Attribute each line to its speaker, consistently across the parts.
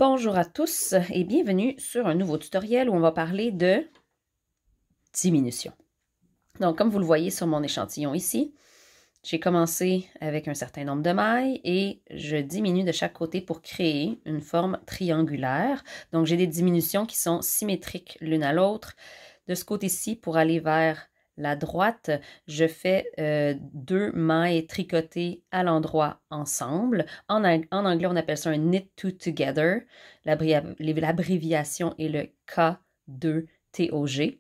Speaker 1: Bonjour à tous et bienvenue sur un nouveau tutoriel où on va parler de diminution. Donc, comme vous le voyez sur mon échantillon ici, j'ai commencé avec un certain nombre de mailles et je diminue de chaque côté pour créer une forme triangulaire. Donc, j'ai des diminutions qui sont symétriques l'une à l'autre. De ce côté-ci, pour aller vers la droite, je fais 2 mailles tricotées à l'endroit ensemble. En anglais, on appelle ça un knit two together. L'abréviation est le K2TOG.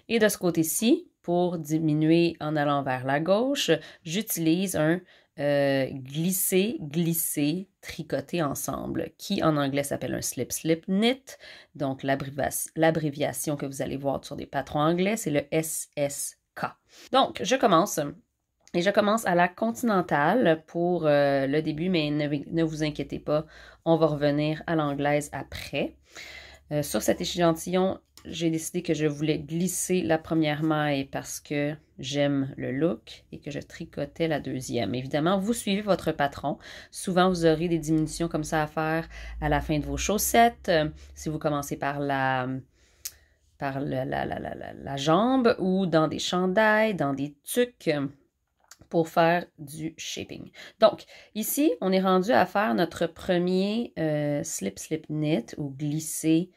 Speaker 1: Et de ce côté-ci, pour diminuer en allant vers la gauche, j'utilise un glisser, glisser, tricoter ensemble, qui en anglais s'appelle un slip, slip, knit. Donc, l'abréviation que vous allez voir sur des patrons anglais, c'est le SSK. Donc, je commence. Et je commence à la continentale pour le début, mais ne vous inquiétez pas, on va revenir à l'anglaise après. Sur cet échantillon, j'ai décidé que je voulais glisser la première maille parce que j'aime le look et que je tricotais la deuxième. Évidemment, vous suivez votre patron. Souvent, vous aurez des diminutions comme ça à faire à la fin de vos chaussettes. Si vous commencez par la jambe ou dans des chandails, dans des tuques pour faire du shaping. Donc, ici, on est rendu à faire notre premier slip, slip, knit ou glisser,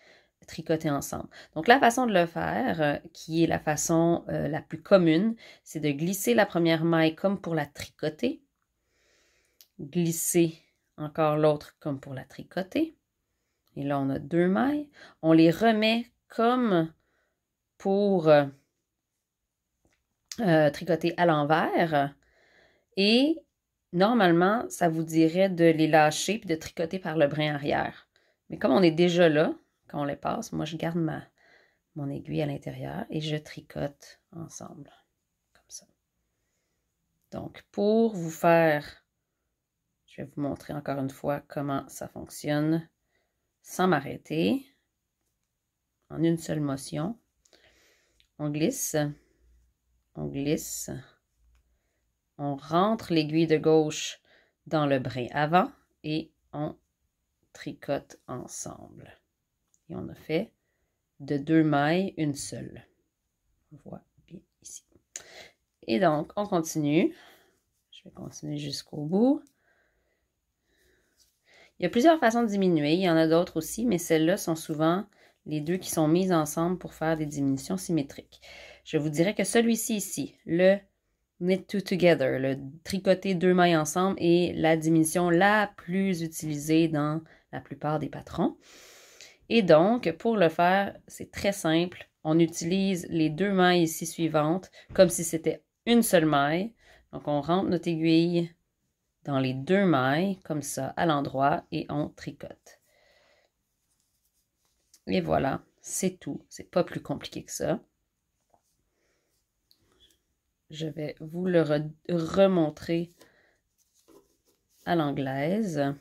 Speaker 1: tricoter ensemble. Donc, la façon de le faire, qui est la façon la plus commune, c'est de glisser la première maille comme pour la tricoter, glisser encore l'autre comme pour la tricoter. Et là, on a 2 mailles. On les remet comme pour tricoter à l'envers. Et normalement, ça vous dirait de les lâcher et de tricoter par le brin arrière. Mais comme on est déjà là, quand on les passe, moi je garde mon aiguille à l'intérieur et je tricote ensemble, comme ça. Donc, pour vous faire, je vais vous montrer encore une fois comment ça fonctionne sans m'arrêter. En une seule motion, on glisse, on rentre l'aiguille de gauche dans le brin avant et on tricote ensemble. Et on a fait de 2 mailles une seule. On voit bien ici. Et donc, on continue. Je vais continuer jusqu'au bout. Il y a plusieurs façons de diminuer. Il y en a d'autres aussi, mais celles-là sont souvent les deux qui sont mises ensemble pour faire des diminutions symétriques. Je vous dirais que celui-ci ici, le knit two together, le tricoter 2 mailles ensemble, est la diminution la plus utilisée dans la plupart des patrons. Et donc, pour le faire, c'est très simple. On utilise les 2 mailles ici suivantes comme si c'était une seule maille. Donc, on rentre notre aiguille dans les 2 mailles, comme ça, à l'endroit, et on tricote. Et voilà, c'est tout. C'est pas plus compliqué que ça. Je vais vous le remontrer à l'anglaise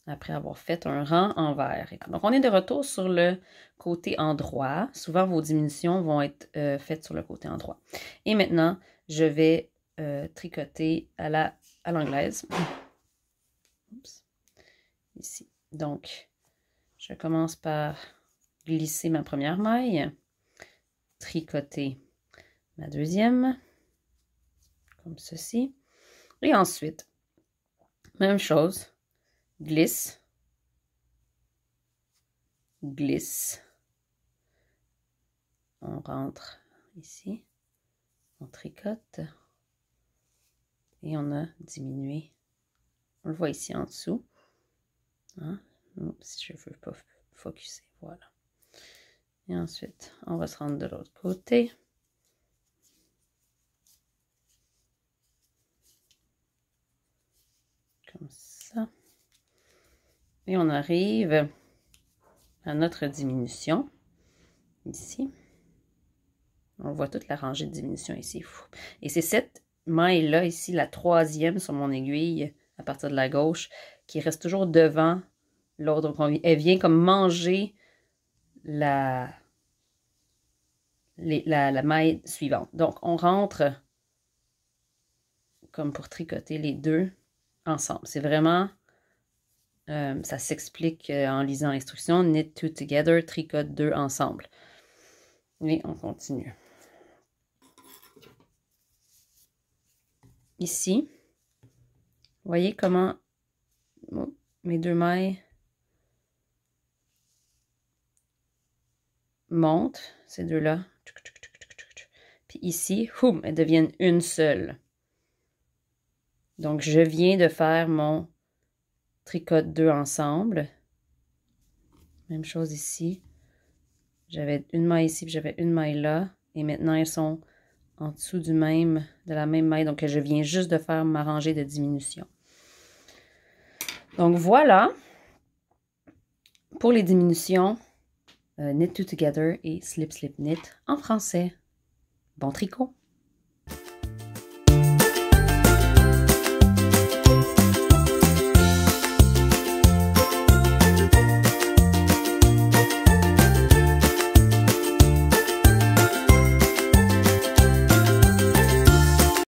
Speaker 1: après avoir fait un rang envers. Donc, on est de retour sur le côté endroit. Souvent, vos diminutions vont être faites sur le côté endroit. Et maintenant, je vais tricoter à l'anglaise. Ici. Donc, je commence par glisser ma première maille, tricoter ma deuxième, comme ceci. Et ensuite, même chose. Glisse, glisse, on rentre ici, on tricote et on a diminué. On le voit ici en dessous. Hein? Si je ne veux pas focuser, voilà. Et ensuite, on va se rendre de l'autre côté. Comme ça. Et on arrive à notre diminution, ici. On voit toute la rangée de diminution ici. Et c'est cette maille-là, ici, la troisième sur mon aiguille, à partir de la gauche, qui reste toujours devant l'autre. Donc, elle vient comme manger la maille suivante. Donc, on rentre comme pour tricoter les deux ensemble. C'est vraiment Ça s'explique en lisant l'instruction. Knit two together, tricote 2 ensemble. Et on continue. Ici, voyez comment mes 2 mailles montent, ces deux-là. Puis ici, elles deviennent une seule. Donc, je viens de faire mon tricote 2 ensemble. Même chose ici. J'avais une maille ici, puis j'avais une maille là. Et maintenant, elles sont en dessous de la même maille. Donc, je viens juste de faire ma rangée de diminution. Donc, voilà pour les diminutions Knit Two Together et Slip Slip Knit en français. Bon tricot!